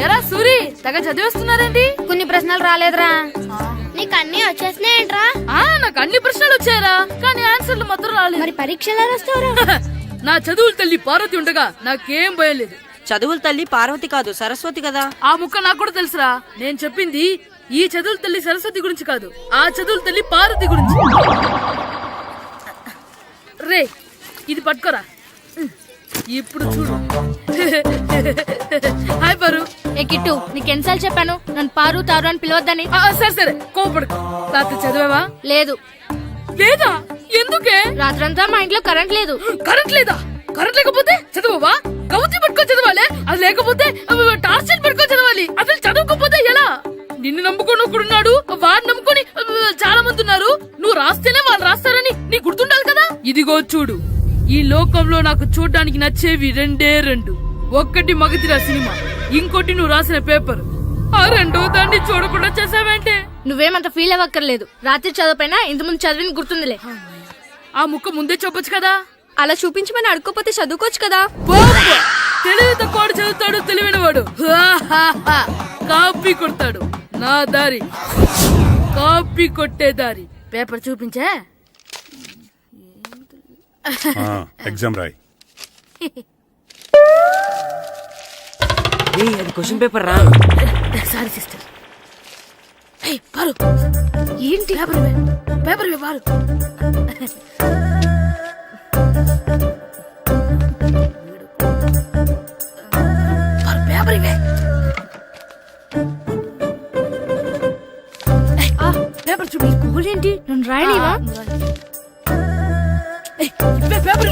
ఎరా సూరి తెగ చదివేస్తున్నారేంటి? కొన్ని ప్రశ్నలు రాలేదురా. నీకు అన్ని వచ్చేసినాయంట్రా? నాకు అన్ని ప్రశ్నలు వచ్చాయరా, కానీ ఆన్సర్లు మాత్రం రాలేదు. మరి పరీక్షలు రాస్తావురా? నా చదువుల తల్లి పార్వతి ఉండగా నాకేం భయం లేదు. చదువుల తల్లి పార్వతి కాదు, సరస్వతి కదా. ఆ ముక్క నాకు కూడా తెలుసురా. నేను చెప్పింది ఈ చదువుల తల్లి సరస్వతి గురించి కాదు, ఆ చదువుల తల్లి పార్వతి గురించి. రే ఇది పట్టుకోరా, ఇప్పుడు చూడు. హాయ్ పారు. ఏ కిట్టు, నీకెన్నిసార్లు చెప్పాను నన్ను పారు తారు అని పిలవద్దని? సరే సరే కోపడుకో. రాత్రి చదివావా? లేదు. లేదా? ఎందుకే? రాత్రంతా మా ఇంట్లో కరెంట్ లేదు. కరెంట్ లేదా? కరెంట్ లేకపోతే చదవవా? కవతి పట్టుకొని చదవాలి. అది లేకపోతే టార్చ్ పట్టుకొని చదవాలి. అసలు చదవకపోతే ఎలా? నిన్ను నమ్ముకొని ఒకడున్నాడు, వాడిని నమ్ముకొని చాలా మంది ఉన్నారు. నువ్వు రాస్తేనే వాళ్ళు రాస్తారని నీకు గుర్తుండాలి కదా. ఇదిగో చూడు, ఈ లోకంలో నాకు చూడడానికి నచ్చేవి రెండే రెండు. ఒక్కటి మగతిరా సినిమా, ఇంకోటి నువ్వు రాసిన పేపర్. ఆ రెండో దాన్ని చూడకుండా చేసావేంటే? నువ్వేమంత ఫీల్ అవ్వక్కర్లేదు. రాత్రి చదవపోయినా ఇంతకుముందు చదివిన గుర్తుందిలే. ఆ ముక్క ముందే చెప్పొచ్చు కదా. అలా చూపించమని అడుక్కోపోతే చదువుకోవచ్చు కదా. తెలివి తక్కువ చదువుతాడు, తెలివైన వాడు కాపీ కొడతాడు. నా దారి కాపీ కొట్టే దారి. పేపర్ చూపించే. ఎగ్జామ్ రాయి. అది క్వశ్చన్ పేపర్ రా. Sorry sister. పారు ఏంటి పేపర్ పేపర్ పారు. పేపర్ ఇవే. పేపర్ చూపి. ఏంటి నన్ను రాయలేవా? పేపర్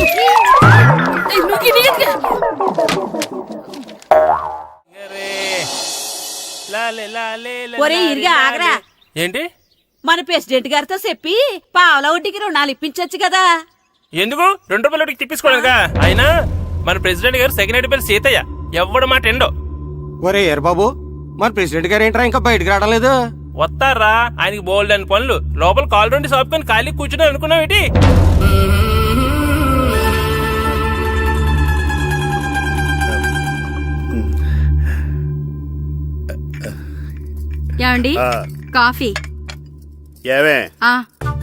ఒరే ఇరిగా ఆగరా. ఏంటి? మన ప్రెసిడెంట్ గారితో చెప్పి పావలా వడ్డీకి రుణాలు ఇప్పించొచ్చు కదా. ఎందుకు 2 రూపాయల వడ్డీకి తిప్పించుకోలేదుగా. అయినా మన ప్రెసిడెంట్ గారు సెకండ్ హ్యాండ్ పేరు సీతయ్య, ఎవ్వడు మాట ఎండో. ఒరే ఎర్ బాబు, మన ప్రెసిడెంట్ గారు ఏంట్రా ఇంకా బయటకు రావడం లేదు? వస్తారా, ఆయనకి బోల్డ్ అని పనులు. లోపల కాల్ రెండు సాపుకొని ఖాళీ కూర్చుని అనుకున్నావు ఏంటి? ఏమండి కాఫీ? ఏమే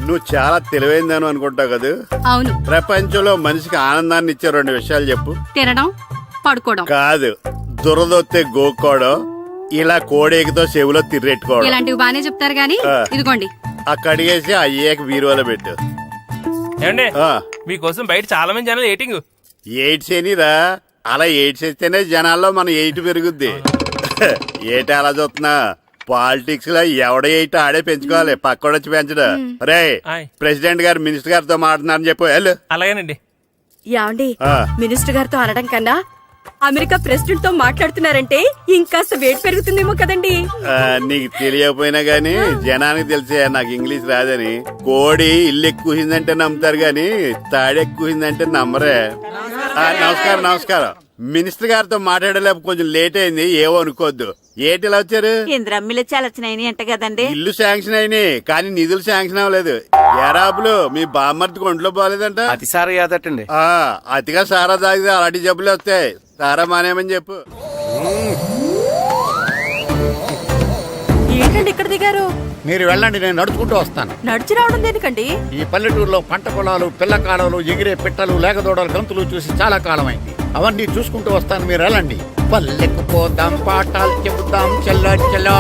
నువ్వు చాలా తెలివైందాను అనుకుంటావు కదా. అవును. ప్రపంచంలో మనిషికి ఆనందాన్ని ఇచ్చే 2 విషయాలు చెప్పు. తినడం, పడుకోవడం. కాదు, దురదొత్తే గోక్కోవడం, ఇలా కోడేకితో చెవులో తిర్రెట్టుకోవడం. ఇలాంటివి బానే చెప్తారు గానీ ఇదిగోండి. కడిగేసి అయ్యేక బీరువాలో పెట్టు. ఏమండి, మీకోసం బయట చాలా మంది జనాలు ఎయిటింగ్. ఎయిడ్స్ ఏనిరా, అలా ఎయిడ్స్ వేస్తేనే జనాల్లో మన ఎయిట్ పెరుగుద్ది. ఏటి అలా చూస్తున్నా? పాలిటిక్స్ లో ఎవడ ఎయిట్ ఆడే పెంచుకోవాలి, పక్కోడొచ్చి పెంచడు. రే ప్రెసిడెంట్ గారు మినిస్టర్ గారితో మాట్లాడుతున్నారని చెప్పు. వెళ్ళు. అలాగేనండి. యాండి, మినిస్టర్ గారితో అనడం కన్నా అమెరికా ప్రెసిడెంట్ తో మాట్లాడుతున్నారంటే ఇంకాస్త వేడి పెరుగుతుందేమో కదండి. నీకు తెలియకపోయినా గానీ జనానికి తెలిసే నాకు ఇంగ్లీష్ రాదని. కోడి ఇల్లు ఎక్కువసిందంటే నమ్ముతారు గాని తాడెక్కువసిందంటే నమ్మరే. నమస్కారం నమస్కారం. మినిస్టర్ గారితో మాట్లాడలేక కొంచెం లేట్ అయింది, ఏవో అనుకోవద్దు. ఏటి ఇలా వచ్చారు? ఇంద్రమ్మిలు చాలచ్చినాయని అంట కదండి. ఇల్లు శాంక్షన్ అయినాయి కానీ నిధులు శాంక్షన్ అవ్వలేదు. ఎరాబులు మీ బామ్మర్తికి ఒంట్లో పోలేదంట. అతిసారి యాదటండి. అతిగా సారా తాగితే అలాంటి జబ్బులు వస్తాయి. సారా మానేమని చెప్పు. ఏంటండి ఇక్కడ దిగారు? మీరు వెళ్ళండి, నేను నడుచుకుంటూ వస్తాను. నడిచి రావడం దేనికండి? ఈ పల్లెటూరులో పంట పొలాలు, పిల్ల కాడలు, ఎగిరే పిట్టలు, లేకదోడలు, గంతులు చూసి చాలా కాలం అయింది. అవన్నీ చూసుకుంటూ వస్తాను, మీరు వెళ్ళండి. పల్లెకు పోదాం, పాఠాలు చెబుతాం, చల్లో చల్లో.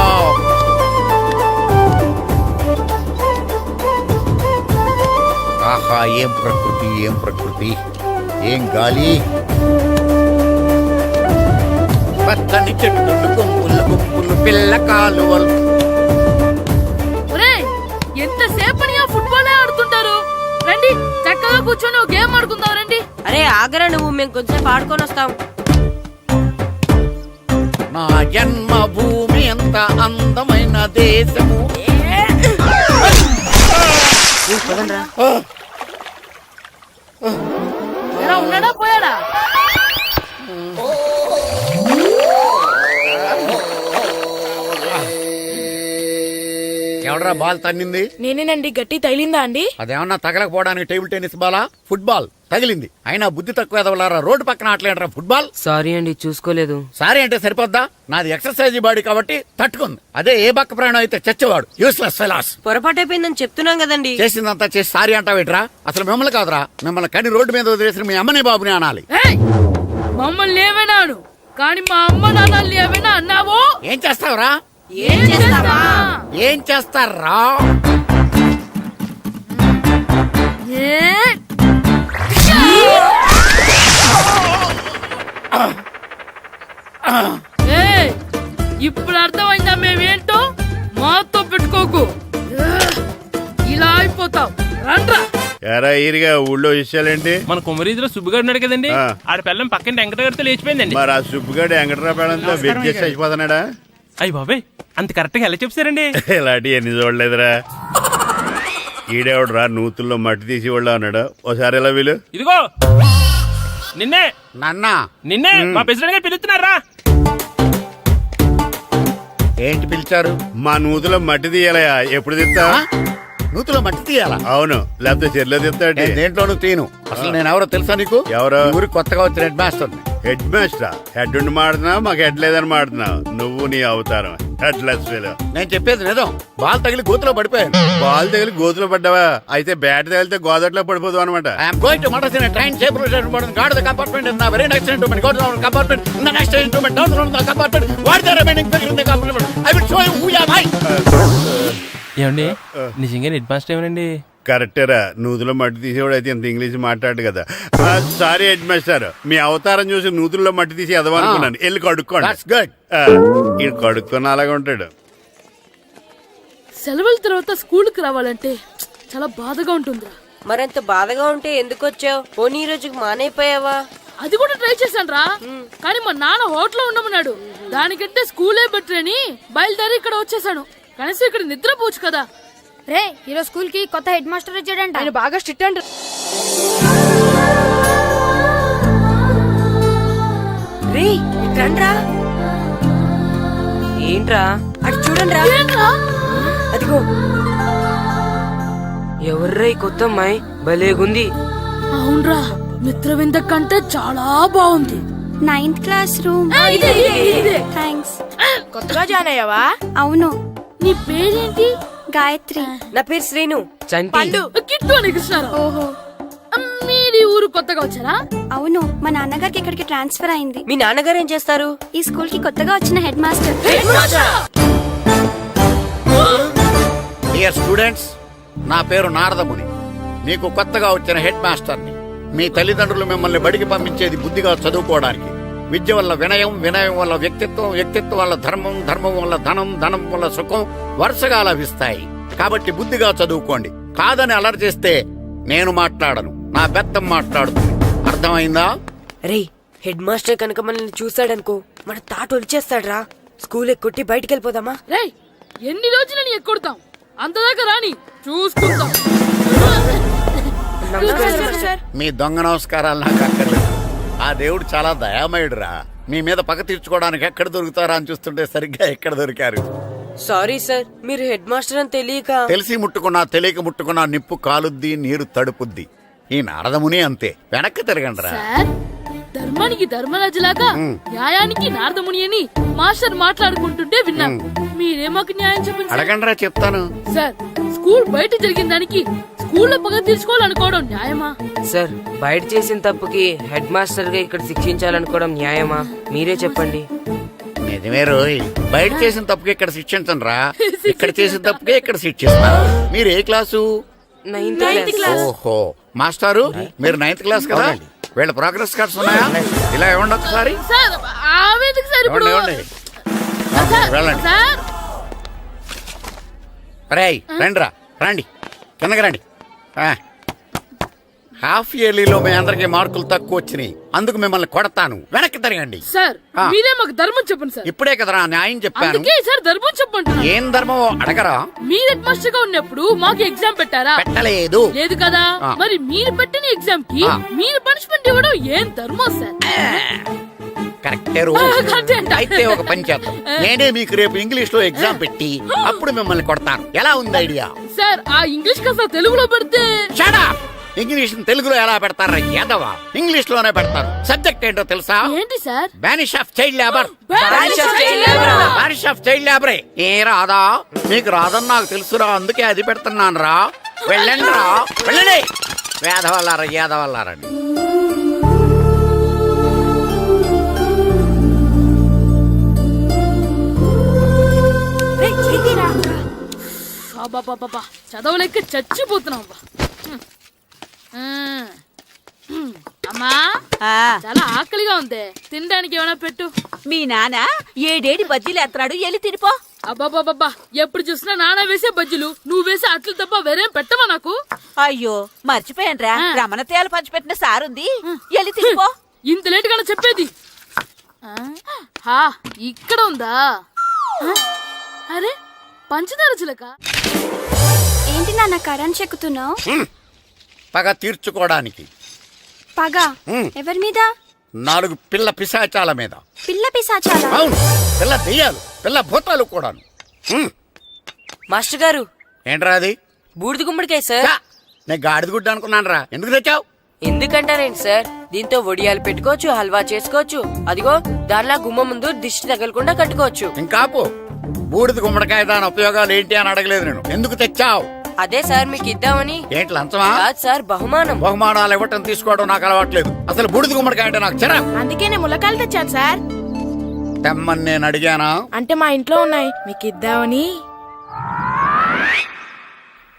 ఆహా, ఏం ప్రకృతి, ఏం ప్రకృతి, ఏం గాలి. పచ్చని చెట్టులు, గుంపులు గుంపులు, పిల్ల కాలువలు. ఎంతసేపని ఆ ఫుట్బాల్ ఆడుతుంటారు. రండి చక్కగా కూర్చొని ఒక గేమ్ ఆడుకుందాం. రండి. అరే ఆగరా నువ్వు, మేము కొంచెం ఆడుకొని వస్తాం. నా జన్మభూమి ఎంత అందమైన దేశము. ఉన్నాడా పోయాడా? ఎవడరా బాల్ తన్నింది? నేనేనండి. గట్టి తగిలిందా అండి? అదేమన్నా తగలకపోవడానికి టేబుల్ టెన్నిస్ బాలా, ఫుట్బాల్ తగిలింది. అయినా బుద్ధి తక్కువ ఎదవలారా రోడ్డు పక్కన ఆటలేడరా ఫుట్బాల్. సారీ అండి, చూసుకోలేదు. సారీ అంటే సరిపోద్దా? నాది ఎక్సర్సైజ్ బాడీ కాబట్టి తట్టుకుంది. అదే ఏ బక్క ప్రాణం అయితే చచ్చేవాడు. Useless fellas. పొరపాటు అయిపోయిందని చెప్తున్నాం కదండి. చేసిందంతా చేసి సారీ అంటావేట్రా? అసలు మిమ్మల్ని కాదురా, మిమ్మల్ని కని రోడ్డు మీద వదిలేసిన మీ అమ్మని బాబుని అనాలి. ఏయ్! మమ్మల్ని ఏమైనాను కానీ మా అమ్మ నాన్నల్ని ఏమైనా అన్నావో ఏం చేస్తావురా? ఏం చేస్తావా? ఏం చేస్తారా? ఏయ్! ఇప్పుడు అర్థమైందా మేమేంటో? మాతో పెట్టుకోకు, ఇలా అయిపోతావు. రండ్రా. ఎరా ఈరిగా ఊళ్ళో విషయాలేంటి? మన కుమరీధిలో సుబ్బుగాడు ఉన్నాడు కదండి, ఆ. ఆడ పిల్లం పక్కన వెంకటగారితో లేచిపోయిందండి. మరి ఆ సుబ్బుగాడు వెంకటరాపేడంతో వెజ్ అయిపోతున్నాడా? అయ్యి బాబాయ్, అంత కరెక్ట్ గా ఎలా చెప్తారండి? ఇలాంటి ఎన్ని చూడలేదురా. ఈడేవడరా నూతుల్లో మట్టి తీసి వాళ్ళు అన్నాడు. ఓసారి ఎలా వీలు? ఇదిగో నిన్నే నాన్నా నిన్నే మా ప్రెసిడెంట్ గారు పిలుస్తున్నారా? ఏంటి పిలిచారు? మా నూతులో మట్టి తీయాలయా. ఎప్పుడు తీస్తా? నూతులో మట్టి తీయాలా? అవును, లేకపోతే చెర్లో తీస్తాడు. నేను దేంట్లోనూ తీను. అసలు నేను ఎవరో తెలుసా నీకు? ఎవరు? ఈ ఊరికి కొత్తగా వచ్చిన head master. Head master. Head ఉండి మాడుతున్నావు, మాకు హెడ్ లేదని మాడుతున్నావు. నువ్వు నీ అవతారం హెడ్ లెస్ ఫెలో. నేను చెప్పేది నిజం. బాల్ తగిలి గోతులో పడిపోయాను. బాల్ తగిలి గోతులో పడ్డావా? అయితే బ్యాట్ తగిలితే గోదట్లో పడిపోదు అనమాట. I'm going to motor in train separation guard the compartment in the very next instrument go down compartment in the next instrument down from the compartment what the remaining figure in the compartment I will show you who you are. ఏమండి నిజంగా head master ఏమనండి? కరెక్టేరా, నూతులో మట్టి తీసేవాడు అయితే ఇంత English మాట్లాడు కదా. Sorry head master, మీ అవతారం చూసి నూతుల్లో మట్టి తీసి ఎదవనుకున్నాను. వెళ్ళి కడుక్కోండి. That's good. ఈడు కడుక్కున్న అలాగే ఉంటాడు. సెలవుల తర్వాత స్కూల్కి రావాలంటే చాలా బాధగా ఉంటుందిరా. మరంత బాధగా ఉంటే ఎందుకు వచ్చావు? పోనీ ఈ రోజుకి మానైపోయావా? అది కూడా ట్రై చేశాను రా, కానీ మా నాన్న హోటల్లో ఉండమన్నాడు. దానికంటే స్కూలే బెటర్ అని బయలుదేరి ఇక్కడ వచ్చేసాను. కనీసం ఇక్కడ నిద్రపోవచ్చు కదా. రే ఈరోజు స్కూల్ కి కొత్త హెడ్ మాస్టర్ వచ్చాడంట. ఆయన బాగా స్ట్రిక్ట్ అంట. రే రండ్రా. ఏంట్రా అటు చూడండి రా. ఏంట్రా? అదిగో ఎవర్రా ఈ కొత్త అమ్మాయి? భలేగుంది. అవునరా, మిత్రవింద కంటే చాలా బాగుంది. 9th class room. థ్యాంక్స్. కొత్తగా జాయిన్ అయ్యావా? అవును. నీ పేరేంటి? గాయత్రి. నా పేరు శ్రీను. చంటి. కిట్టు అని కృష్ణారావు. ఓహో. మీరు ఈ ఊరు కొత్తగా వచ్చారా? అవును, మా నాన్నగారికి ఇక్కడికి ట్రాన్స్ఫర్ అయింది. మీ నాన్నగారు ఏం చేస్తారు? ఈ స్కూల్ కి కొత్తగా వచ్చిన హెడ్ మాస్టర్. డియర్ స్టూడెంట్స్, నా పేరు నారదముని. మీకు కొత్తగా వచ్చిన హెడ్ మాస్టర్ని. మీ తల్లిదండ్రులు మిమ్మల్ని బడికి పంపించేది బుద్ధిగా చదువుకోవడానికి. విద్య వల్ల వినయం, వినయం వల్ల వ్యక్తిత్వం, వ్యక్తిత్వం వల్ల ధర్మం, ధర్మం వల్ల ధనం, ధనం వల్ల సుఖం వరుసగా లభిస్తాయి. కాబట్టి బుద్ధిగా చదువుకోండి. కాదని అలర్ చేస్తే నేను మాట్లాడను, నా బెత్తం మాట్లాడుతుంది. అర్థమైందా? రే హెడ్ మాస్టర్ కనుక మనల్ని చూసాడనుకో మన తాట వచ్చేస్తాడ్రా. స్కూల్ ఎక్కొట్టి బయటికి వెళ్ళిపోదామా? రేయ్, ఎన్ని రోజులని ఎక్కొడతాం? అంతదాకా రాని చూసుకుంటాం. మీ దొంగ నమస్కారాలు నాకు అక్కర్లేదు. ఆ దేవుడు చాలా దయామయుడురా. మీ మీద పగ తీర్చుకోవడానికి ఎక్కడ దొరుకుతారా అని చూస్తుంటే సరిగ్గా ఎక్కడ దొరికారు. సారీ సార్, మీరు హెడ్ మాస్టర్ అని తెలియక. తెలిసి ముట్టుకున్నా తెలియక ముట్టుకున్నా నిప్పు కాలుద్ది, నీరు తడుపుద్ది. ఈ నారదముని అంతే. వెనక్కి తిరగండి రా. సార్, ధర్మానికి ధర్మరాజులాగా న్యాయానికి నారదముని అని మాస్టర్ మాట్లాడుకుంటుంటే విన్నాం. మీరే మాకు న్యాయం చెప్పండి సార్. అడగండి రా, చెప్తాను. సార్, స్కూల్ బయట జరిగిన దానికి స్కూల్లో పగ తీర్చుకోవాలనుకోవడం న్యాయమా? సార్, బయట చేసిన తప్పుకి హెడ్ మాస్టర్ గా ఇక్కడ శిక్షించాలనుకోవడం న్యాయమా? మీరే చెప్పండి. నిజమే రోయ్, బయట చేసిన తప్పుకి ఇక్కడ శిక్షించండి రా. ఇక్కడ చేసిన తప్పుకే ఇక్కడ శిక్షిస్తారు. మీరు ఏ క్లాసు? 9th class. ఓహో, మాస్టారు మీరు 9th క్లాస్ కదా? వీళ్ళ ప్రోగ్రెస్ కార్డ్స్ ఉన్నాయా? ఇలా ఇవ్వండి ఒకసారి. సార్, ఆవేదకు సార్ ఇప్పుడు. ఇవ్వండి. సార్, వెళ్ళండి. సార్. రేయ్ రండి రా, రండి కిందకి రండి. హాఫ్ ఇయర్లీలో మీ అందరికి మార్కులు తక్కువ వచ్చినాయి. అందుకు మిమ్మల్ని కొడతాను. వెనక్కి తిరగండి. సార్, మీరే మాకు ధర్మం చెప్పండి సార్. ఇప్పుడే కదరా న్యాయం చెప్పాను. అందుకే సార్ ధర్మం చెప్పండి. ఏం ధర్మం అడగరా? మీరు హెడ్ మాస్టర్ గా ఉన్నప్పుడు మాకు ఎగ్జామ్ పెట్టారా? పెట్టలేదు. లేదు కదా. మరి మీరు పెట్టిన ఎగ్జామ్ కి మీరు పనిష్మెంట్ ఇవ్వడం ఏం ధర్మం సార్? కరెక్టే రోజు. కరెక్టే అంట. అయితే ఒక పని చేద్దాం, నేనే మీకు రేపు ఇంగ్లీష్ లో ఎగ్జామ్ పెట్టి అప్పుడు మిమ్మల్ని కొడతాను. ఎలా ఉంది ఐడియా? సార్ ఆ ఇంగ్లీష్ కాస్త తెలుగులో పెడితే. Shut up! ఇంగ్లీష్ తెలుగులో ఎలా పెడతారా యాదవా? ఇంగ్లీష్ లోనే పెడతారు. సబ్జెక్ట్ ఏంటో తెలుసా? ఏంటి sir? Banish of child labour. Banish of child labor. Banish of child లేబరే. ఏ రాదా? మీకు రాదని నాకు తెలుసురా, అందుకే అది పెడుతున్నాను రా. వెళ్ళండి రా, వెళ్ళండి. వేదవల్లారా యాదవల్లారని. అబ్బా చదవలేక చచ్చిపోతున్నాం అబ్బా. అమ్మా ఆ, చాలా ఆకలిగా ఉంది, తినడానికి ఏమైనా పెట్టు. మీ నాన్న ఏడేడి బజ్జీలు ఎత్తాడు, ఎల్లి తినిపో. అబ్బాబాబా ఎప్పుడు చూసినా నాన్న వేసే బజ్జీలు, నువ్వు వేసే అట్లు తప్ప వేరేం పెట్టవా నాకు? అయ్యో మర్చిపోయానురా, ఆ. రమణ తేలు పంచిపెట్టిన సారుంది, ఎల్లి తినిపో. ఇంత లేట్ గా చెప్పేది. హా ఇక్కడ ఉందా? అరే పంచదార చిలక. ఏంటి నాన్న కరెంట్ చెక్కుతున్నావు? పగ తీర్చుకోవడానికి. పగ ఎవరి మీద? 4 పిల్ల పిశాచాల మీద. పిల్ల పిశాచాలా? అవును, పిల్ల దెయ్యాలు, పిల్ల భూతాలు కూడాను. మాస్టర్ గారు, ఏంట్రా అది? బూడిద గుమ్మడికాయ సార్. ఛా, నేను గాడిద గుడ్డ అనుకున్నాను రా. ఎందుకు తెచ్చావు? ఎందుకంటారేంటి సార్, దీంతో వడియాలు పెట్టుకోవచ్చు, హల్వా చేసుకోవచ్చు. అదిగో దానిలా గుమ్మ ముందు దిష్టి తగలకుండా కట్టుకోవచ్చు. ఇంకాపు, బూడిద గుమ్మడికాయ దాని ఉపయోగాలు ఏంటి అని అడగలేదు నేను. ఎందుకు తెచ్చావు? అదే సార్ మీకు ఇద్దామని. ఏంటి లంచమా? కాదు సార్, బహుమానం. బహుమానాలు ఇవ్వటం తీసుకోవడం నాకు అలవాట్లేదు. అసలు బూడిద గుమ్మడికాయ అంటే నాకు చిరా. అందుకే నేను ములకాయలు తెచ్చాను సార్. తెమ్మని నేను అడిగానా? అంటే మా ఇంట్లో ఉన్నాయి, మీకు ఇద్దామని.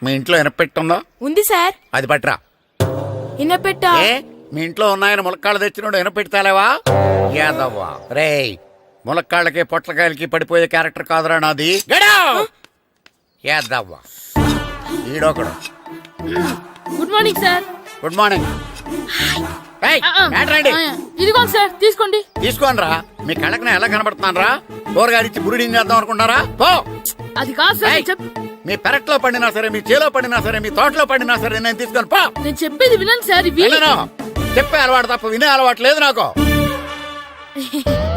మీ ఇంట్లో ఎనపెట్టుందా? ఉంది సార్. అది పట్రా. ఇన్నపెట్టా. ఏ మీ ఇంట్లో ఉన్నాయని ములక్కాళ్ళు తెచ్చినోడు ఎనపెడతాలేవా? యాదవ్వా రేయ్, ములక్కాళ్ళకి పొట్లకాయలకి పడిపోయే క్యారెక్టర్ కాదురా నాది. యాదవ్వా ఈడొకడు. Good morning sir. Good morning. ఇదిగోండి సార్ తీసుకోండి. తీసుకోని రా. మీ కళ్ళకి నేను ఎలా కనబడుతున్నాను రా? కూరగాయలిచ్చి బురిడింగ్ చేద్దాం అనుకుంటారా? పో. అది కాదు సార్, ఏయ్, మీ పెరట్లో పండినా సరే, మీ చేలో పండినా సరే, మీ తోటలో పండినా సరే నేను తీసుకొని పో. నేను చెప్పేది వినండి సార్. ఇవి వెళ్ళను. చెప్పే అలవాటు తప్ప వినే అలవాటు లేదు నాకు.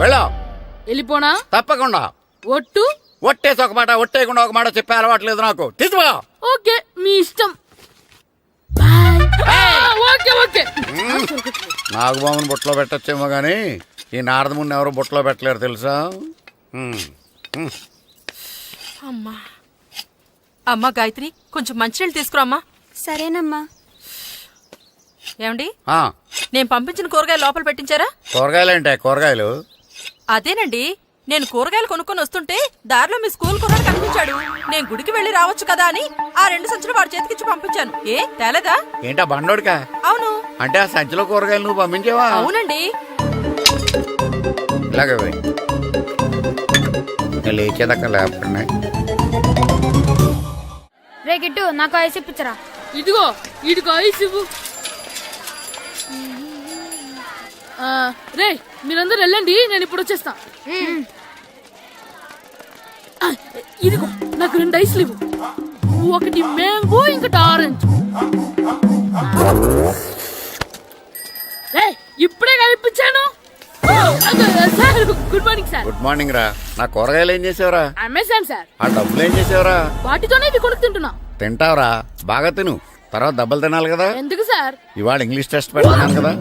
వెళ్ళో. వెళ్ళిపోనా? తప్పకుండా. ఒట్టు. ఒట్టేసి ఒక మాట, ఒట్టేయకుండా ఒక మాట చెప్పే అలవాటు లేదు నాకు. తీసుకో. ఓకే మీ ఇష్టం. Okay okay. నాగబాబుని బుట్టలో పెట్టచ్చేమో గాని ఈ నారదముని ఎవరు బుట్టలో పెట్టలేరు తెలుసా? అమ్మా గాయత్రి, కొంచెం మంచినీళ్ళు తీసుకురామ్మా. సరేనమ్మా. ఏమండి, ఆ, నేను పంపించిన కూరగాయలు లోపల పెట్టించారా? కూరగాయలేంటే కూరగాయలు? అదేనండి, నేను కూరగాయలు కొనుక్కొని వస్తుంటే దారిలో మీ స్కూల్ కుర్రాడు కనిపించాడు. నేను గుడికి వెళ్లి రావచ్చు కదా అని ఆ 2 సంచులు వాడి చేతికిచ్చి పంపించాను. ఏ తేలేదా? ఏంటా బండోడికా? అవును. అంటే ఆ సంచిలో కూరగాయలు నువ్వు పంపించావా? అవునండి. ఇలాగే లేచేదాకా లేకుండా. రే గిట్టు, నాకు ఐస్ ఇప్పించరా. ఇదిగో ఇదిగో ఐస్ ఇవ్వు. రే మీరందరూ వెళ్ళండి, నేను ఇప్పుడు వచ్చేస్తా. ఇదిగో నాకు 2 ఐస్లు ఇవ్వు. ఒకటి మ్యాంగో, ఇంకటి ఆరెంజ్. ఇప్పుడే ఇప్పించాను. Sir good morning sir. Good morning రా. నా కూరగాయలు ఏం చేసావురా? Amazon sir. ఆ డబ్బులు ఏం చేసావురా? వాటితోనే ఇవి కొనుక్కు తింటున్నా. తింటావురా, బాగా తిను. తర్వాత దెబ్బలు తినాలి కదా. ఎందుకు సార్? ఇవాళ ఇంగ్లీష్ టెస్ట్ పెడతాను కదా.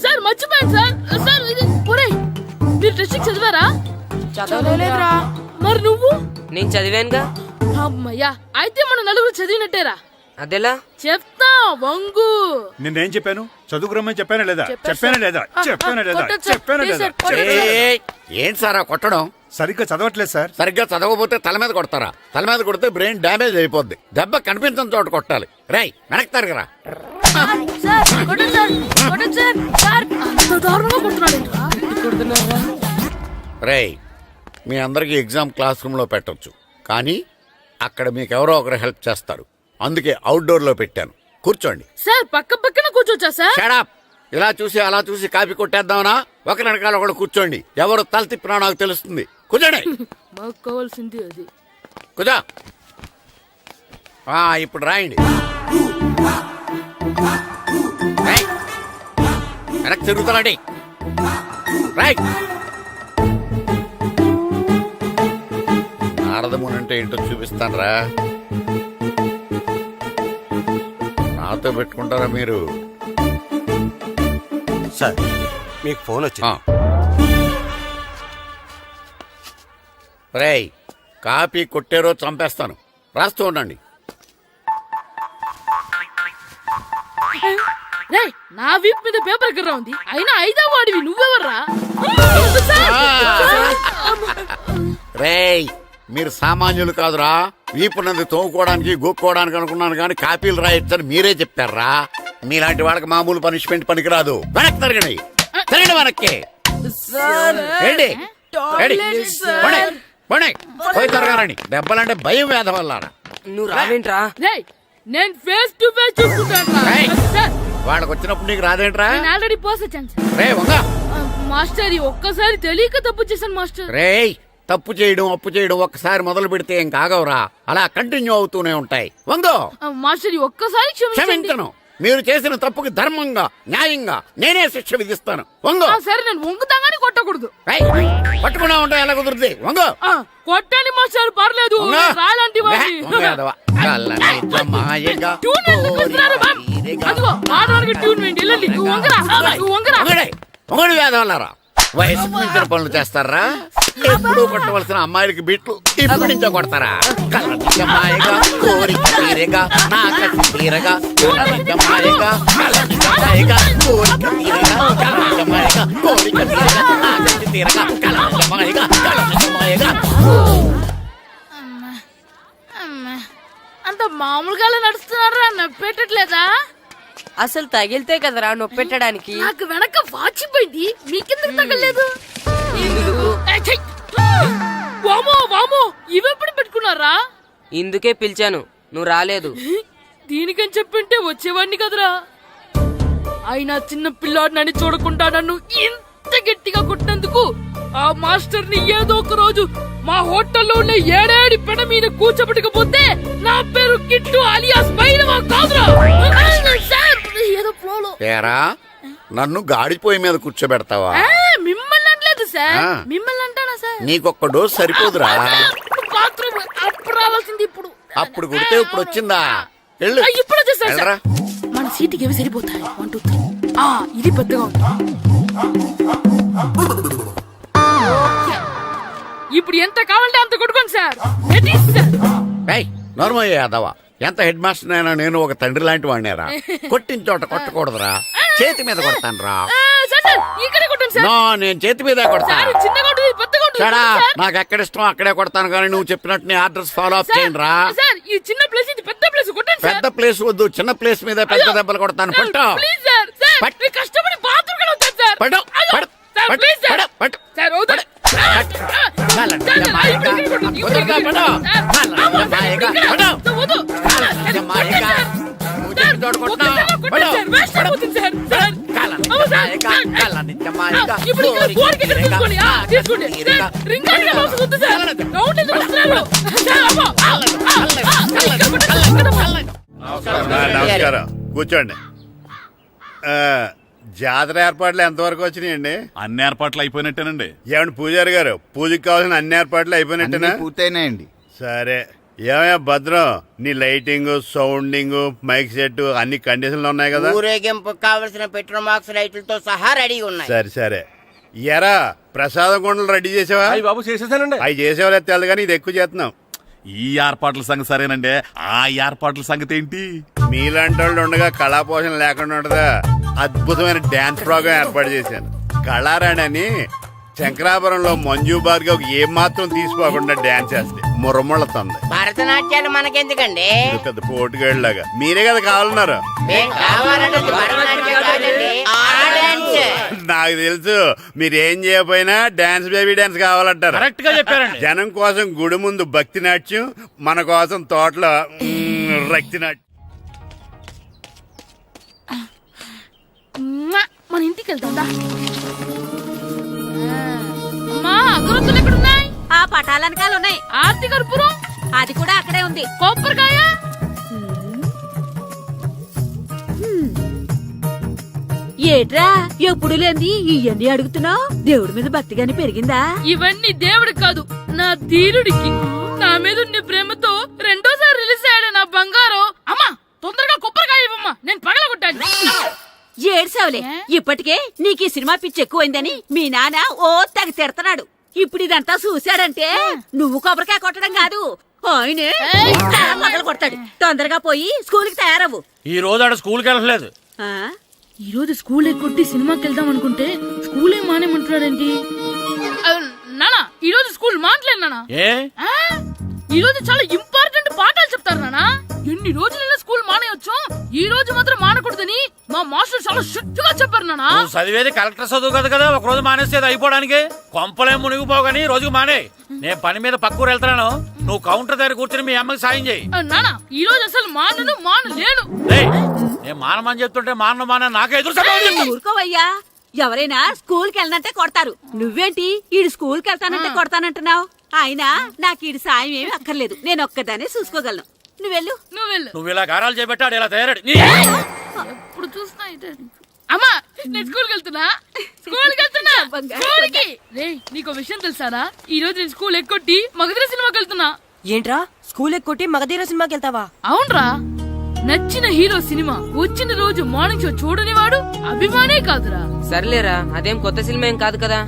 సార్ మర్చిపోయాను సార్. సార్ ఒరేయ్, మీరు టెస్టింగ్ చదివారా? చదవలేదురా. మరి నువ్వు? నేను చదివానుగా. అమ్మయ్యా, అయితే మన నలుగురు చదివినట్టేరా. అదెలా? చెప్తా వంగు. నిన్నేం చెప్పాను? చదువుకురమ్మని చెప్పానా లేదా? చెప్పానా లేదా? చెప్పానా లేదా? కొట్టొచ్చు సార్. చెప్పానా ప్లీజ్ లేదా? సార్, కొట్టొచ్చు. ఏయ్, ఏంటి సారా కొట్టడం? సరిగ్గా చదవట్లేదు సార్. సరిగ్గా చదవకపోతే తల మీద కొడతారా? తల మీద కొడితే బ్రెయిన్ డ్యామేజ్ అయిపోద్ది. దెబ్బ కనిపించని చోట కొట్టాలి. రై వెనక్కి తరగరా. సార్ కొట్టండి సార్, కొట్టండి సార్. సార్ అంత దారుణంగా కొడుతున్నాడు. రేయ్, మీ అందరికి ఎగ్జామ్ క్లాస్ రూమ్ లో పెట్టొచ్చు, కానీ అక్కడ మీకు ఎవరో ఒకరు హెల్ప్ చేస్తారు. అందుకే అవుట్డోర్ లో పెట్టాను. కూర్చోండి. సార్ పక్క పక్కన కూర్చోచ్చా సార్? షడప్. ఇలా చూసి అలా చూసి కాపీ కొట్టేద్దామనా? ఒకరి వెనకాల ఒకడు కూర్చోండి. ఎవరు తల తిప్పినా నాకు తెలుస్తుంది. కూర్చోండి. మాకు కావాల్సింది అది. కూర్చో. ఇప్పుడు రాయండి. వెనక్కి తిరుగుతారండి. రైట్. నారదముని అంటే ఏంటో చూపిస్తాను రా. నాతో పెట్టుకుంటారా మీరు? సార్ మీకు ఫోన్ వచ్చింది. రేయ్, కాపీ కొట్టారో చంపేస్తాను. రాస్తూ ఉండండి. రేయ్, నా వీప్ మీద పేపర్ కర్ర ఉంది, అయినా 5వ వాడివి నువ్వెవర్రా? రేయ్, మీరు సామాన్యులు కాదురా. వీపునంది తోముకోవడానికి గోక్కోవడానికి అనుకున్నాను కానీ కాపీలు రాయొచ్చని మీరే చెప్పారా. మీలాంటి వాళ్ళకి మామూలు పనిష్మెంట్ పనికిరాదు. వెనక్కి తిరగండి, తిరగండి వెనక్కి. ఏంటి? పోయి తిరగారండి. దెబ్బలంటే భయం వేద వల్ల. నువ్వు రావేంట్రా? రేయ్, నేను ఫేస్ టు ఫేస్ చూసుకుంటాను. వాళ్ళకి వచ్చినప్పుడు నీకు రాదేంట్రా? నేను ఆల్రెడీ పోస్ వచ్చాను సార్. రే వంగా. మాస్టర్, ఈ ఒక్కసారి తెలియక తప్పు చేశాను మాస్టర్. రేయ్, తప్పు చేయడం అప్పు చేయడం ఒక్కసారి మొదలు పెడితే ఏం కాగవరా. అలా కంటిన్యూ అవుతూనే ఉంటాయి. వందో. మాస్టర్, ఈ ఒక్కసారి క్షమించను. మీరు చేసిన తప్పుకి ధర్మంగా న్యాయంగా నేనే శిక్ష విధిస్తాను. వంగో. సరే, నేను వంగుతాగాని కొట్టకూడదు. పట్టుకున్నా ఉంటా ఎలా కుదురుతుంది. వంగో. కొట్టండి మాస్టర్, పర్లేదు. రాలాంటి వేదవల్లారా, వయసు మించిన పనులు చేస్తారా? ఎప్పుడూ కొట్టవలసిన అమ్మాయిలకి బిట్లు ఇప్పుడు నుంచో కొడతారా? కళ్ళనిజమాయగా కోరిక తీరగా నా కసి తీరగా కళ్ళనిజమాయగా కళ్ళనిజమాయగా కోరిక తీరగా కళ్ళనిజమాయగా కోరిక తీరగా నా కసి తీరగా కళ్ళనిజమాయగా కళ్ళనిజమాయగా. అంత మామూలుగా నడుస్తున్నారా? నొప్పెట్టట్లేదా? అసలు తగిలితే కదరా నొప్పెట్టడానికి. నాకు వెనక వాచిపోయింది, మీకెందుకు తగలేదు? వామో వామో, ఇవెప్పుడు పెట్టుకున్నారా? ఇందుకే పిలిచాను, నువ్వు రాలేదు. దీనికని చెప్పింటే వచ్చేవాడిని కదరా. అయినా చిన్న పిల్లాడినని చూడకుండా నన్ను ఇంత గట్టిగా కొట్టినందుకు ఆ మాస్టర్ ని ఏదో ఒక రోజు మా హోటల్లో ఉన్న 7 పెడ మీద కూర్చోబెట్టకపోతే నా పేరు కిట్టు అలియాస్ బైరవా కాదురా. ఏదో ఫ్లోలో. ఏరా, నన్ను గాడిపోయి మీద కూర్చోబెడతావా? మిమ్మల్ని అనలేదు సార్, మిమ్మల్ని అంటానా సార్? నీకొక్క డోసు సరిపోదురా. బాత్రూమ్ అప్పుడు రావాల్సింది ఇప్పుడు. అప్పుడు కొడితే ఇప్పుడు వచ్చిందా? వెళ్ళు. ఇప్పుడు వచ్చేసారు సార్. మన సీటుకి ఏవి సరిపోతాయి? 1 2 3. ఇది పెద్దగా ఉంది. ఇప్పుడు ఎంత కావాలంటే అంత కొట్టుకోండి సార్. నోర్మల్ యాదవ, ఎంత హెడ్ మాస్టర్ అయినా నేను ఒక తండ్రి లాంటి వాడినేరా. కొట్టిన చోట కొట్టకూడదురా, చేతి మీద కొడతాను రా. నేను చేతి మీద కొడతాను. నాకు ఎక్కడ ఇష్టం అక్కడే కొడతాను, కానీ నువ్వు చెప్పినట్టు నీ ఆర్డర్స్ ఫాలో అప్ చేయండి రా. పెద్ద ప్లేస్ వద్దు, చిన్న ప్లేస్ మీద పెద్ద దెబ్బలు కొడతాను. పట్టు పట్టు పట్టు పట్టు. నమస్కారం, కూర్చోండి. జాతర ఏర్పాట్లు ఎంతవరకు వచ్చినాయండి? అన్ని ఏర్పాట్లు అయిపోయినట్టేనండి. ఏమండి పూజారి గారు, పూజకి కావాల్సిన అన్ని ఏర్పాట్లు అయిపోయినట్టేనా? పూర్తయినాయండి. సరే, ఏమయ్యా భద్రం, నీ లైటింగ్, సౌండింగ్, మైక్ సెట్ అన్ని కండిషన్లు ఉన్నాయి కదా? ఊరేగింపు కావలసిన పెట్రోల్ మార్క్స్ లైట్లతో సహా రెడీ ఉన్నాయి. సరే సరే. ఎరా, ప్రసాదం కొండలు రెడీ చేసావా? బాబు చేసేసానండి. అవి చేసేవాళ్ళు తెలు కానీ ఇది ఎక్కువ చేస్తున్నాం. ఈ ఏర్పాట్ల సంగతి సరేనండి, ఆ ఏర్పాట్ల సంగతి ఏంటి? మీలాంటి వాళ్ళు ఉండగా కళాపోషణ లేకుండా ఉండదా? అద్భుతమైన డాన్స్ ప్రోగ్రాం ఏర్పాటు చేశాను. కళారాణి అని శంకరాపురంలో మంజు భార్గవ్ ఏం మాత్రం తీసుకోకుండా డాన్స్ చేస్తే మురముళ్ళతుంది. భరతనాట్యాలు మనకెందుకండి? పెద్ద పోటుగాళ్ళలాగా మీరే కదా కావాలన్నారు. నాకు తెలుసు, మీరేం చేయకపోయినా డాన్స్ బేబీ డాన్స్ కావాలంటారు. కరెక్ట్ గా చెప్పారండి. జనం కోసం గుడి ముందు భక్తి నాట్యం, మన కోసం తోటలో రక్తి నాట్యం. మన ఇంటికి వెళ్తా. అమ్మా, అగరొత్తులు ఎక్కడున్నాయి? ఆ పటాలనకాలు ఉన్నాయి. ఆర్తి కర్పూరం అది కూడా అక్కడే ఉంది. కొబ్బరికాయ ఏట్రా ఎప్పుడు లేని ఇవన్నీ అడుగుతున్నావు? దేవుడి మీద భక్తి గాని పెరిగిందా? ఇవన్నీ దేవుడికి కాదు, నా ధీరుడికి. నా మీద ఉన్న ప్రేమతో రెండోసారి రిలీజ్ అయ్యాడు నా బంగారం. అమ్మా తొందరగా కొబ్బరికాయ ఇవ్వమ్మా, నేను పగలగొట్టాను. ఏడ్సావులే, ఇప్పటికే నీకు ఈ సినిమా పిచ్చి ఎక్కువైందని మీ నాన్న ఓ తెగ తిడతాడు. ఇప్పుడు ఇదంతా చూశాడంటే నువ్వు కొబ్బరికాయ కొట్టడం కాదు, ఆయనే పగల కొడతాడు. తొందరగా పోయి స్కూల్ కి తయారవ్వు. ఈ రోజు ఆడ స్కూల్కి వెళ్ళలేదు. ఆ? ఈ రోజు స్కూల్ కొట్టి సినిమాకి వెళ్దాం అనుకుంటే స్కూల్ ఏం మానేమంటున్నాడేంటి? నానా ఈ రోజు స్కూల్ మానట్లేదు నానా. ఏ ఈ రోజు చాలా ఇంపార్టెంట్ పాఠాలు చెప్తారు నానా. ఎన్ని రోజులైనా స్కూల్ మానేయొచ్చు, ఈ రోజు మాత్రం మానకూడదని మా మాస్టర్ చాలా స్ట్రిక్ట్ గా చెప్పారు నానా. నువ్వు చదివేది కలెక్టర్ చదువు కదా కదా, ఒక రోజు మానేసేది అయిపోవడానికి. కొంపలేం మునిగిపోగాని రోజుకు మానే. నేను పని మీద పక్కూరు వెళ్తున్నాను, నువ్వు కౌంటర్ దగ్గర కూర్చొని మీ అమ్మకి సాయం చేయి. నానా ఈ రోజు అసలు మానలేను. నేను మానమని చెప్తుంటే మాన నాకే ఎదురు. ఊరుకోవయ్యా, ఎవరైనా స్కూల్ కి వెళ్ళనంటే కొడతారు. నువ్వేంటి ఈడు స్కూల్ కి వెళ్తానంటే కొడతానంటున్నావు? అయినా నాకు ఈడు సాయం ఏమి అక్కర్లేదు, నేను ఒక్కదానే చూసుకోగలను. నువ్వెళ్ళు. నువ్వు ఇలా గారాలు చేపెట్టాడు ఇలా తయారాడు. ఎప్పుడు చూసినా ఇదే. అమ్మా నేను స్కూల్కి వెళ్తున్నా. స్కూల్కి రే, నీకు విషయం తెలుసారా? ఈ రోజు నేను స్కూల్ ఎక్కొట్టి మగధీర సినిమాకి వెళ్తున్నా. ఏంట్రా స్కూల్ ఎక్కొట్టి మగధీర సినిమాకి వెళ్తావా? అవునరా, నచ్చిన హీరో సినిమా వచ్చిన రోజు మార్నింగ్ షో చూడని వాడు అభిమానే కాదురా. సర్లేరా, అదేం కొత్త సినిమా ఏం కాదు కదా.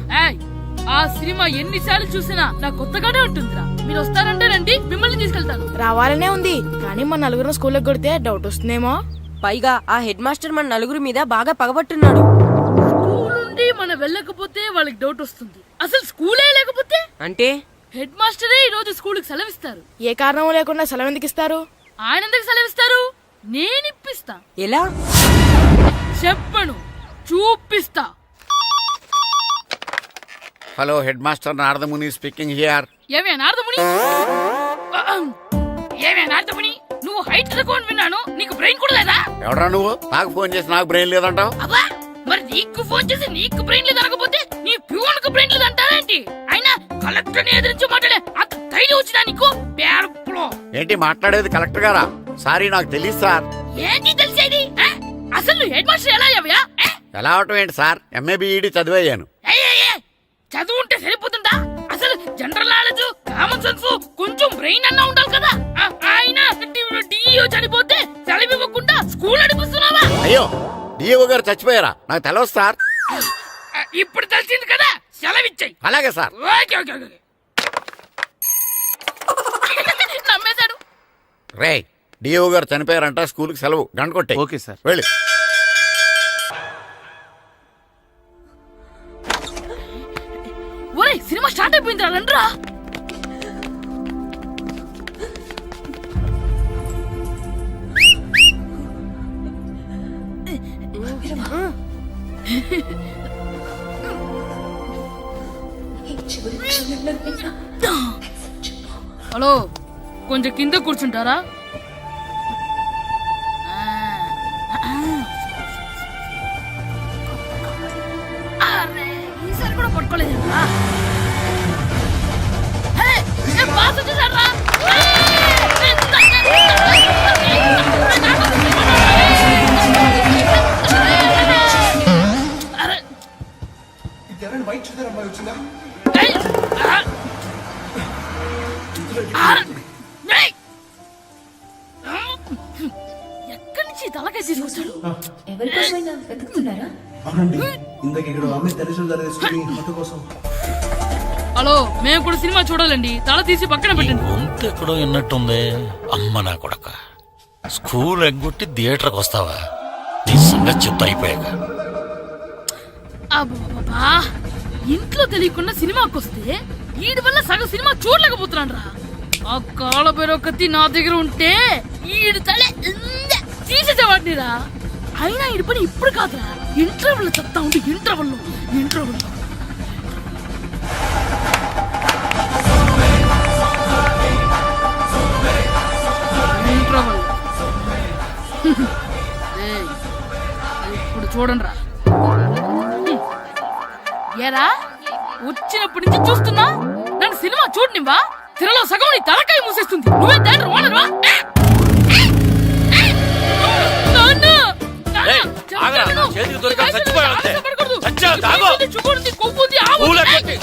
ఆ సినిమా ఎన్నిసార్లు చూసినా నా కొత్తగానే ఉంటుందిరా. మీరు వస్తారంటే రండి, మిమ్మల్ని తీసుకెళ్తాను. రావాలనే ఉంది, కానీ మన నలుగురు స్కూల్కి కొడితే డౌట్ వస్తుందేమో. పైగా ఆ హెడ్ మాస్టర్ మన నలుగురి మీద బాగా పగబట్టున్నాడు. స్కూల్ నుండి మనం వెళ్ళకపోతే వాళ్ళకి డౌట్ వస్తుంది. అసలు స్కూలే లేకపోతే అంటే హెడ్ మాస్టరే ఈ రోజు స్కూల్ కి సెలవిస్తారు. ఏ కారణం లేకుండా సెలవు ఎందుకు ఇస్తారు? ఆయన ఎందుకు సెలవిస్తారు? నేను ఇప్పిస్తా. ఎలా చెప్పను, చూపిస్తా. Hello, head master Naradamuni speaking here. ఏమే నారదముని, ఏమే నారదముని, నువ్వు హైట్ తక్కువ విన్నాను, నీకు బ్రెయిన్ కూడా లేదా? ఎవడరా నువ్వు? నాకు ఫోన్ చేసి నాకు బ్రెయిన్ లేదంటావు? అబ్బా, మరి నీకు ఫోన్ చేసి నీకు బ్రెయిన్ లేదనకపోతే నీ ప్యూన్ కు బ్రెయిన్ లేదంటారేంటి? అయినా కలెక్టర్ ని ఎదిరించి మాట్లాడే అంత ధైర్యం వచ్చినా నీకు? ఏంటి మాట్లాడేది? కలెక్టర్ గారా? సారీ, నాకు తెలియదు సార్. ఏంటి తెలిసేది? అసలు హెడ్ మాస్టర్ ఎలా అయ్యావయ్యా? ఎలా అవటం ఏంటి సార్, ఎంఏ బిఈడి చదివయ్యాను. చదువు ఉంటే సరిపోతుందా? అసలు జనరల్ నాలెడ్జ్, కామన్ సెన్స్, కొంచెం బ్రెయిన్ అన్నా ఉండాలి కదా. ఆయన డిఇఓ చనిపోతే సెలవు ఇవ్వకుండా స్కూల్ నడిపిస్తున్నావా? అయ్యో, డిఓ గారు చచ్చిపోయారా? నాకు తెలవదు సార్. ఇప్పుడు తెలిసింది కదా, సెలవిచ్చాయి. అలాగే సార్. నమ్మేశాడు. రే, డిఓ గారు చనిపోయారంట, స్కూల్ కి సెలవు, గంట కొట్టే. Okay sir. వెళ్ళి. ఒరేయ్, సినిమా స్టార్ట్ అయిపోయిందిరా, రండ్రా. హలో, కొంచెం కింద కూర్చుంటారా? ఈసారి కూడా పట్టుకోలేదా? బాస్ వచ్చేసారా? ఎక్కడి నుంచి తలకాయ తీసుకొచ్చాడు? హలో, మేము కూడా సినిమా చూడాలండి, తల తీసి పక్కన పెట్టండి. ఎక్కడో విన్నట్టుంది. అమ్మ నా కొడక, స్కూల్ ఎగ్గొట్టి థియేటర్కి వస్తావా? నీ సంగతి చెప్తా అయిపోయాక. అబ్బా, ఇంట్లో తెలియకుండా సినిమాకి వస్తే వీడి వల్ల సగం సినిమా చూడలేకపోతున్నాను రా. ఆ కాళ్ళ బెరొకతి నా దగ్గర ఉంటే ఈడు తలే తీసేసేవాడిని రా. అయినా ఈడి పని ఇప్పుడు కాదురా, ఇంటర్వెల్ చెప్తా ఉంటే ఇంటర్వెల్ ఇప్పుడు చూడండి రా. ఏరా, వచ్చినప్పటి నుంచి చూస్తున్నా, నన్ను సినిమా చూడనివ్వా? తిరలో సగం నీ తలకాయ మూసేస్తుంది. నువ్వే థియేటర్ ఓనర్వా? ఆగరా, నా చేతికి దొరికాక చచ్చిపోయావు అంతే. చచ్చావు, తాగు. స్కూల్ ఎక్కొట్టి,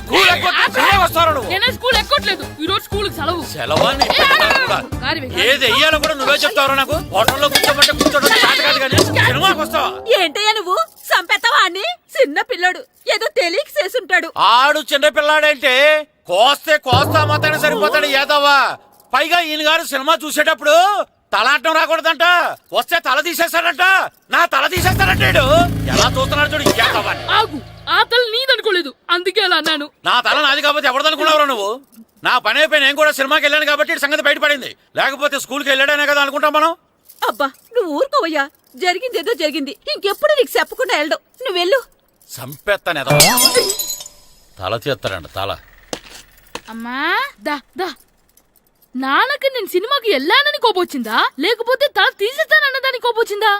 స్కూల్ ఎక్కొట్టి సెలవు వస్తారా నువ్వు? నేనే స్కూల్ ఎక్కట్లేదు ఈ రోజు స్కూల్ సెలవు. సెలవా నీ పెద్దదాన్ని కూడా. ఏది వెయ్యాలో కూడా నువ్వే చెప్తావరా నాకు? హోటల్లో కూర్చోమంటే కూర్చోడం చేత కాదు కానీ సినిమాకి వస్తావా? ఏంటయ్యా నువ్వు సంపెత్తవా అని? చిన్న పిల్లడు ఏదో తెలియక చేసుంటాడు. ఆడు చిన్న పిల్లాడంటే కోస్తే కోస్తా మాత్రమే సరిపోతాడు ఏదవ్వా. పైగా ఈయన గారు సినిమా చూసేటప్పుడు తలాటం రాకూడదంట, వస్తే తల తీసేస్తాడంట. నా తల తీసేస్తాడంటాడు. ఎలా చూస్తున్నాడు చూడు ఏదవ్వా. ఆగు, ఆ తల నీదనుకోలేదు అందుకే అలా అన్నాను. నా తల నాది కాబట్టి ఎవరిదనుకున్నావురా నువ్వు? నా పని అయిపోయి నేను కూడా సినిమాకి వెళ్ళాను కాబట్టి ఈ సంగతి బయటపడింది. లేకపోతే స్కూల్కి వెళ్ళాడనే కదా అనుకుంటాం మనం. అబ్బా నువ్వు ఊరుకోవయ్యా, జరిగిందేదో జరిగింది. ఇంకెప్పుడు నీకు చెప్పకుండా వెళ్ళడు. నువ్వు వెళ్ళు. సంపెత్తాను ఎద తల తీస్తాడంట తల. అమ్మా దా దా, నాన్నకి నేను సినిమాకి వెళ్ళానని కోపొచ్చిందా లేకపోతే తల తీసేస్తానన్నదాని కోపొచ్చిందా?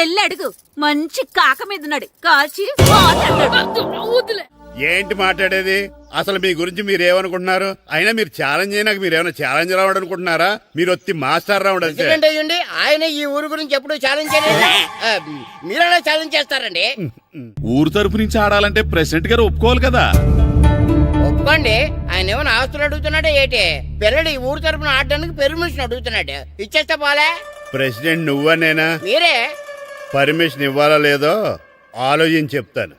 ఎల్లి అడుగు. మంచి కాక మీద ఉన్నాడు, కాల్చి పోతాడు. వద్దులే. ఏంటి మాట్లాడేది? అసలు మీ గురించి మీరు ఏమనుకుంటున్నారు? అయినా మీరు ఛాలెంజ్ అయినాక మీరు ఏమైనా ఛాలెంజ్ రావడం అనుకుంటున్నారా? మీరు వచ్చి మాస్టర్ రావడం అంతే. అయ్యండి ఆయన ఈ ఊరు గురించి ఎప్పుడు ఛాలెంజ్ చేయలేదు. మీరైనా ఛాలెంజ్ చేస్తారండి? ఊరు తరపు నుంచి ఆడాలంటే ప్రెసిడెంట్ గారు ఒప్పుకోవాలి కదా. ఒప్పుకోండి. ఆయన ఏమైనా ఆస్తులు అడుగుతున్నాడే ఏంటి? పిల్లడు ఈ ఊరు తరపున ఆడడానికి పెర్మిషన్ అడుగుతున్నాడు. ఇచ్చేస్తే పోలే. ప్రెసిడెంట్ నువ్వా నేనా? మీరే. పర్మిషన్ ఇవ్వాలా లేదో ఆలోచించి చెప్తాను.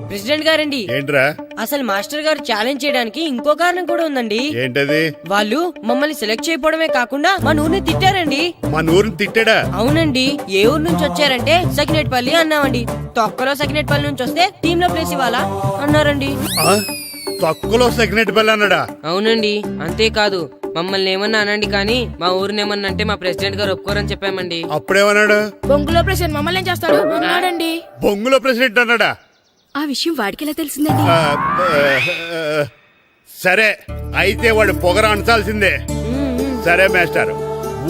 ప్రెసిడెంట్ గారండి, ఏంట్రా? అసలు మాస్టర్ గారు ఛాలెంజ్ చేయడానికి ఇంకో కారణం కూడా ఉందండి. ఏంటది? వాళ్ళు మమ్మల్ని సెలెక్ట్ చేయకపోవడమే కాకుండా మన ఊరిని తిట్టారండి. మన ఊరిని తిట్టాడా? అవునండి. ఏ ఊరు నుంచి వచ్చారంటే సకినేట్పల్లి అన్నామండి. తొక్కలో సకినేట్పల్లి నుంచి వస్తే టీమ్ లో ప్లేస్ ఇవ్వాలా అన్నారండి. తక్కువలో సెకండ్ బెల్ అన్నాడా? అవునండి. అంతేకాదు మమ్మల్ని ఏమన్నా అనండి కానీ మా ఊరిని ఏమన్నా అంటే మా ప్రెసిడెంట్ గారు ఒప్పుకోరని చెప్పామండి. అప్పుడేమన్నాడు? బొంగులో ప్రెసిడెంట్ మమ్మల్ని ఏం చేస్తాడు అన్నాడండి. బొంగులో ప్రెసిడెంట్ అన్నాడా? ఆ విషయం వాడికెలా తెలిసిందండి? సరే అయితే వాడు పొగర అనసాల్సిందే. సరే మాస్టర్,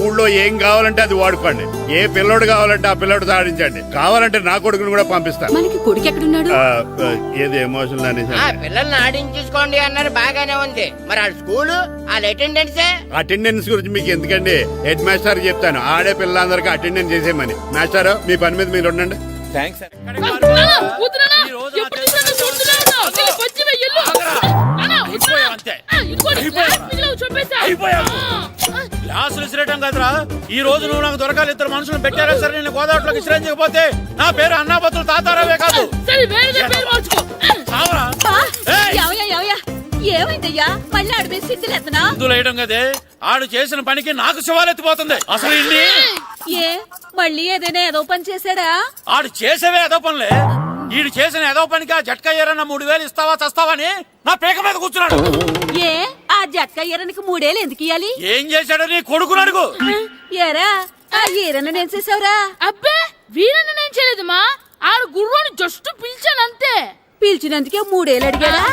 ఊళ్ళో ఏం కావాలంటే అది వాడుకోండి. ఏ పిల్లోడు కావాలంటే ఆ పిల్లోడు సాధించండి. కావాలంటే నా కొడుకుని కూడా పంపిస్తాను. మనకి కొడుకు ఎక్కడున్నాడు? ఏది ఎమోషనల్ అనేసి పిల్లల్ని ఆడించేసుకోండి అన్నారు, బాగానే ఉంది. మరి ఆ స్కూల్ వాళ్ళ అటెండెన్స్ గురించి మీకు ఎందుకండి? హెడ్ మాస్టర్ చెప్తాను. ఆడే పిల్లలందరికీ అటెండెన్స్ చేసేయమని. మాస్టర్ మీ పని మీద మీరు ఉండండి. థ్యాంక్స్. క్లాసులు విసిరేయటం కదరా. ఈ రోజు నువ్వు నాకు దొరకాలి. ఇద్దరు మనుషులు పెట్టారా సరే, నేను గోదావరిలోకి విసిరించకపోతే నా పేరు అన్నాబతులు తాతారావే కాదు. ఏమైందయ్యా? మళ్ళీ ఆడు మీద సిద్ధులు ఎత్తనా? సిద్ధులు వేయడం కదే, ఆడు చేసిన పనికి నాకు శివాలెత్తిపోతుంది. అసలు ఇన్ని ఏ మళ్ళీ ఏదైనా ఏదో పని చేశాడా? ఆడు చేసేవే ఏదో పనులే. ఈడు చేసిన ఏదో పనికి ఆ జట్కా ఏరన్నా 3000 ఇస్తావా చస్తావని నా పేక మీద కూర్చున్నాడు. ఏ ఆ జట్కా ఈరనికి 3000 ఎందుకు ఇయ్యాలి? ఏం చేశాడో నీ కొడుకుని అడుగు. ఏరా ఆ ఈరన్న నేను చేసావురా? అబ్బే వీరన్న నేను చేయలేదు మా, ఆడు గుర్రాన్ని జస్ట్ పిలిచానంతే. పిలిచినందుకే 3000 అడిగాడా?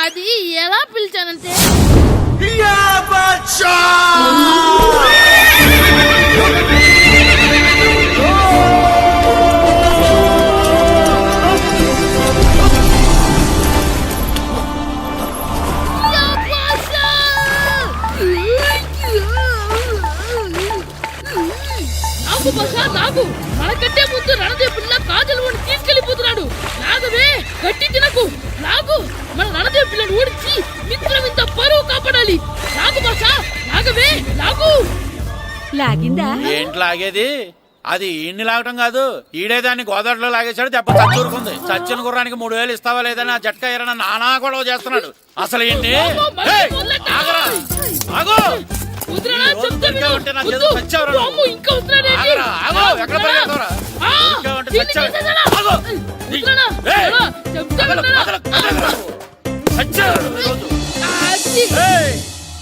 అది ఎలా పిలిచానంతే. నాగు మనకంటే ముందు రణదేవ్ పిల్ల కాజల్ ఓడి తీసుకెళ్లిపోతున్నాడు. నాగవే గట్టి తినకు. నాగు మన రణదేవ్ పిల్లను ఓడించి మిత్రం ఇంత పరువు కాపాడాలి. నాగు భాష నాగవే నాగు. లాగిందా? ఏంటి లాగేది? అది ఈయన్ని లాగటం కాదు, ఈడే దాన్ని గోదావరిలో లాగేశాడు. దెబ్బ చచ్చూరుకుంది. చచ్చిన గుర్రానికి 3000 ఇస్తావా లేదని ఆ జట్కా ఏరన్నా నానా గొడవ చేస్తున్నాడు. అసలు ఏంటి?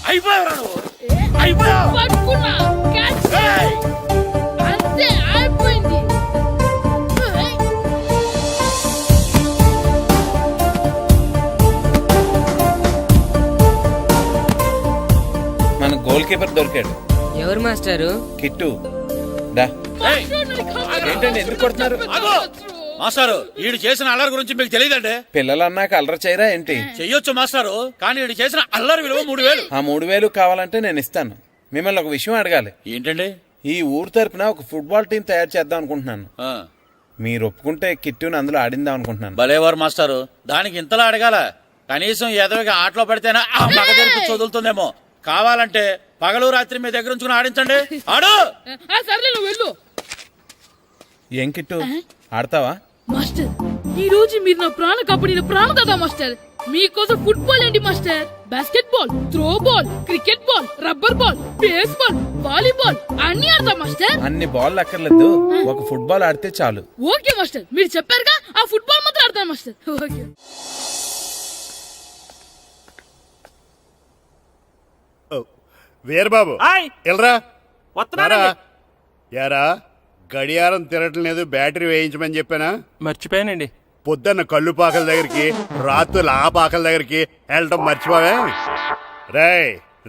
అయిపోయావు అంతే అయిపోయింది. మన గోల్ కీపర్ దొరికాడు. ఎవరు మాస్టారు? కిట్టు. ఏంటండి ఎందుకు కొడుతున్నారు? మాస్టారు ఈడు చేసిన అల్లరి గురించి మీకు తెలియదండి. పిల్లలు అన్నాక అల్లరి చేయరా ఏంటి? చెయ్యొచ్చు మాస్టారు, కానీ ఈడు చేసిన అల్లరి విలువ 3000. ఆ 3000 కావాలంటే నేను ఇస్తాను. మిమ్మల్ని ఒక విషయం అడగాలి. ఏంటండి? ఈ ఊరు తరపున ఒక ఫుట్బాల్ టీం తయారు చేద్దాం అనుకుంటున్నాను. మీరు ఒప్పుకుంటే కిట్టుని అందులో ఆడిందాం అనుకుంటున్నాను. భలేవారు మాస్టారు, దానికి ఇంతలా అడగాల? కనీసం ఎదవిగా ఆటలో పడితేనే ఆ మగ తెరిపి చదువుతుందేమో. కావాలంటే పగలు రాత్రి మీ దగ్గర ఉంచుకుని ఆడించండి. ఆడు. సర్లే నువ్వు వెళ్ళు. ఏం కిట్టు, ఆడతావా? మాస్టర్, ఈ రోజు మీరు నా ప్రాణ కాపాడిన ప్రాణం కదా మాస్టర్. మీకోసం ఫుట్బాల్ ఏంటి master, basket ball, throw ball, cricket ball, rubber ball, base ball, volleyball అన్ని ఆడతా మాస్టర్. అన్ని బాల్ అక్కర్లేదు, ఒక ఫుట్బాల్ ఆడితే చాలు. ఓకే మాస్టర్, మీరు చెప్పారుగా, ఆ ఫుట్బాల్ మాత్రం ఆడతాను మాస్టర్. ఓకే. వీరబాబు హాయ్, ఎల్రా వస్తున్నానండి. యారా గడియారం తిరగటం లేదు, బ్యాటరీ వేయించమని చెప్పానా? మర్చిపోయానండి. పొద్దున్న కళ్ళు పాకల దగ్గరికి, రాత్రులు ఆ పాకల దగ్గరికి వెళ్ళటం మర్చిపోవే.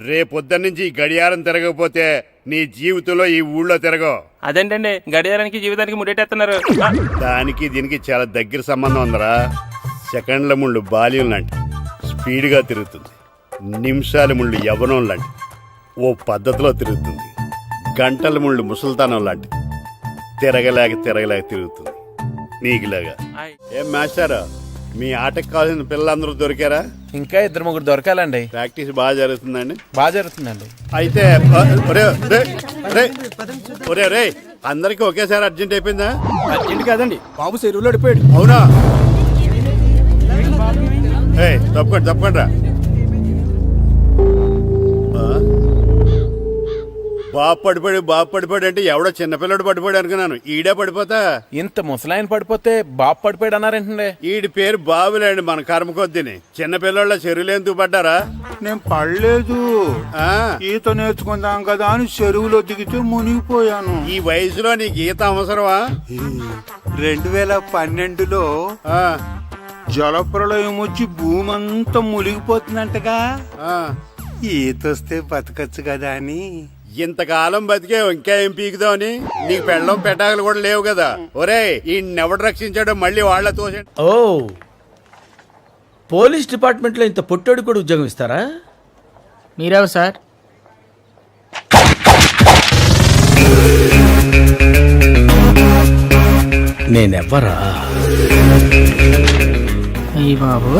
రేపొద్దున్న నుంచి ఈ గడియారం తిరగకపోతే నీ జీవితంలో ఈ ఊళ్ళో తిరగవు. అదేంటండి గడియారానికి జీవితానికి ముడేటేస్తున్నారు? దానికి దీనికి చాలా దగ్గర సంబంధం ఉందరా. సెకండ్ల ముళ్ళు బాల్యం లాంటి స్పీడ్గా తిరుగుతుంది, నిమిషాల ముళ్ళు యవ్వనం లాంటి ఓ పద్ధతిలో తిరుగుతుంది, గంటల ముళ్ళు ముసల్తానం లాంటి తిరగలేక తిరుగుతుంది నీకులాగా. ఏం మాస్టర్, మీ ఆటకు కావాల్సిన పిల్లలందరూ దొరికారా? ఇంకా 2-3 దొరకాలండి. ప్రాక్టీస్ బాగా జరుగుతుందండి? బాగా జరుగుతుందండి. అయితే ఒరే అందరికి ఒకేసారి అర్జెంట్ అయిపోయిందా? అర్జెంట్ కాదండి, బాబు చెరువులో పడిపోయాడు. అవునా? తప్పకుండా రా. బాబు పడిపోయాడు అంటే ఎవడో చిన్నపిల్లడు పడిపోయాడు అనుకున్నాను. ఈడే పడిపోతా. ఇంత ముసలాయన పడిపోతే బాబు పడిపోయాడు అన్నారేంటండి? ఈడి పేరు బాబులేండి, మన కర్మ కొద్దిని. చిన్నపిల్లల చెరువులు ఎందుకు పడ్డారా? నేను పడలేదు, ఈత నేర్చుకుందాం కదా అని చెరువులో దిగితే మునిగిపోయాను. ఈ వయసులో నీకు ఈత అవసరమా? 2012లో జలప్రలయం వచ్చి భూమి అంతా మునిగిపోతుందంటగా. ఈత వస్తే బతకచ్చు కదా అని. ఇంతకాలం బతికే ఇంకా ఏం పీకుదామని? నీకు పెళ్ళం పెట్టాకలు కూడా లేవు కదా. ఒరే ఈయనెవడు రక్షించాడో మళ్ళీ వాళ్ళ తోసండి. ఓ, పోలీస్ డిపార్ట్మెంట్ లో ఇంత పొట్టోడు కూడా ఉద్యోగం ఇస్తారా? మీరెవరు సార్? నేనెవ్వరా? అయ్య బాబు.